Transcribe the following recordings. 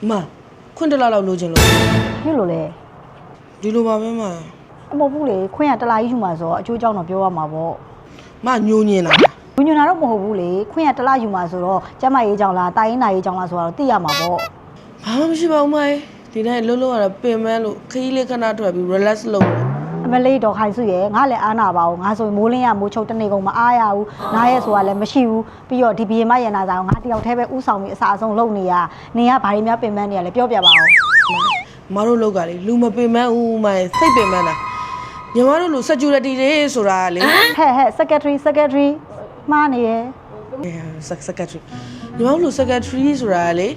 妈，困得老路进了。你路嘞？ဒီလိုပါပဲမမဟုတ်ဘူးလေခွင့်ရတလားယူမှာဆိုတော့အကျိုးကြောင့်တော့ပြောရမှာပေါ့မညိုညင်လာညွန်တာတော့မဟုတ်ဘူးလေခွင့်ရတလားယူမှာဆိုတော့ကျမရေးကြောင်လားတာရင်နာရေးကြောင်လားဆိုတော့သိရမှာပေါ့ဘာမှမရှိပါဘူးမိုင်းဒီတိုင်းလုံးလုံးရတာပင်မလို့ခရီးလေးခဏထွက်ပြီး relax လုပ်လို့အမလေးတော့ခိုင်စုရဲ့ငါလည်းအားနာပါဘူးငါဆိုမိုးလင်းရမိုးချုပ်တနေကုန်မအားရဘူးနားရဲဆိုတာလည်းမရှိဘူးပြီးတော့ဒီဘီမရန်နာဆောင်ငါတယောက်တည်းပဲဥဆောင်ပြီးအစားအဆုံးလုပ်နေရနေကဘာတွေများပင်ပန်းနေရလဲပြောပြပါဦးမတို့လောက်ကလေလူမပင်မဦးမိုင်းစိတ်ပင်မတာညီမတို့လူ security တွေဆိုတာလေsecretary မှားနေရယ် secretary ညီမတို့လူ secretary ဆိုတာလေ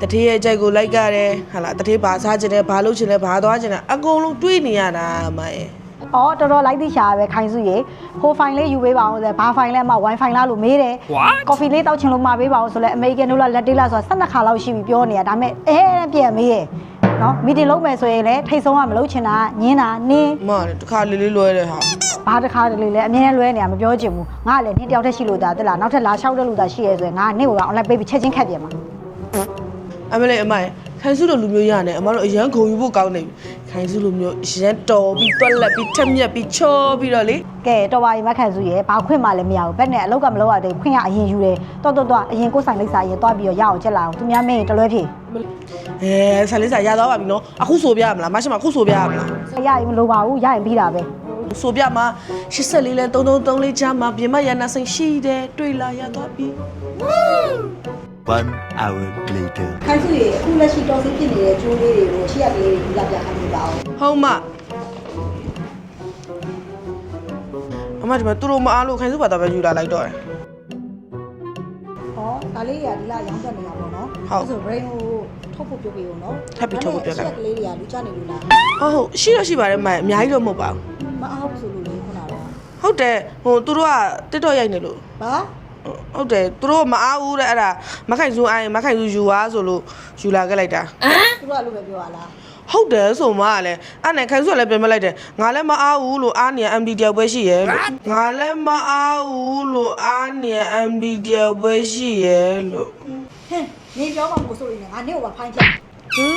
တထေးရဲ့ကြိုက်ကိုလိုက်ကြတယ်ဟာလားတထေးဘာစားချင်တယ်ဘာလုပ်ချင်လဲဘာသွားချင်လဲအကုန်လုံးတွေးနေရတာမိုင်းအော်တော်တော်လိုက်သိရှာပဲခိုင်စုရေဟိုဖိုင်လေးယူပေးပါအောင်ဆိုဘာဖိုင်လဲအမ wifi လားလို့မေးတယ်ကော်ဖီလေးတောက်ချင်လို့မှာပေးပါအောင်ဆိုလဲအမေရိကန်တို့လားလက်တေးလားဆိုတာ12ခါလောက်ရှိပြီပြောနေရဒါပေမဲ့ပြန်မေးရနော်မီတင်လုပ်မယ်ဆိုရင်လည်းထိတ်ဆုံးကမလုပ်ချင်တာညင်းတာနင်းမတခါလေးလေးလွဲတယ်ဟာဘာတခါတလေလဲအမြဲတမ်းလွဲနေရမပြောချင်ဘူးငါလည်းနင်းတယောက်တည်းရှိလို့ဒါတက်လားနောက်ထပ်လာလျှောက်တဲ့လူသားရှိရဲဆိုရင်ငါနေ့ကအွန်လိုင်းပေးပြီးချက်ချင်းခတ်ပြန်မှာအမလေးအမိုင်ခိုင်စုလိုလူမျိုးရတယ်အမတို့အရန်ဂုံယူဖို့ကောင်းနေပြီခိုင်စုလိုမျိုးအရန်တော်ပြီးတွက်လက်ပြီးထက်မြက်ပြီးချောပြီးတော့လေကဲတော်ပါပြီမခန့်စုရဲ့ဘာခွင့်မှလည်းမရဘူးဘက်နဲ့အလောက်ကမလောက်ရတဲ့ခွင့်ရအရင်ယူတယ်တော့အရင်ကိုဆိုင်လိပ်စာရင်တွားပြီးတော့ရအောင်ချက်လာအောင်သူများမင်းတလွဲဖြေဆိုင်လိပ်စာရသွားပါပြီနော်အခုဆိုပြရမလားမရှိမအခုဆိုပြရမလားရရင်မလိုပါဘူးရရင်ပြီးတာပဲဆိုပြမှာ84လဲ3334ချာမှာပြင်မရနာစိန်ရှိတယ်တွေ့လာရသွားပြီ 1 hour later ခိုင်စုရဲ့အခုလက်ရှိတော်စီဖြစ်နေတဲ့ကျိုးလေးတွေကိုချိရကလေးတွေပြပြခိုင်းပါအောင်ဟုတ်မအမဒီမှာသူတို့မအားလို့ခိုင်စုဘာသာပဲယူလာလိုက်တော့တယ်ဟောဒါလေးတွေကဒီလာရောင်းတက်နေတာပေါ့နော်ဟုတ်ဆို brain ကိုထုတ်ဖို့ပြောပြဦးနော်ထပ်ပြီးထုတ်ဖို့ပြောချိရကလေးတွေကလူချနေလို့လားဟုတ်ရှိတော့ရှိပါတယ်မအများကြီးတော့မဟုတ်ပါဘူးမအားဘူးဆိုလို့လေခုနကတော့ဟုတ်တယ်ဟိုသူတို့က TikTok ရိုက်နေလို့ဘာဟုတ်တယ်သူတို့မအားဘူးတဲ့အဲ့ဒါမခိုင်စုအိုင်းမခိုင်စုယူသွားဆိုလို့ယူလာခဲ့လိုက်တာသူတို့ကလို့ပဲပြောရလားဟုတ်တယ်ဆိုမှလည်းအဲ့နဲ့ခိုင်စုကလည်းပြန်မလိုက်တယ်ငါလည်းမအားဘူးလို့အားနေ MD တယောက်ပဲရှိရဲ့လို့ငါလည်းမအားဘူးလို့အားနေ MD တယောက်ပဲရှိရဲ့လို့ဟင်းနေပြောမှမဆိုလို့ငါနေ့ကဖိုင်းချက်ဟင်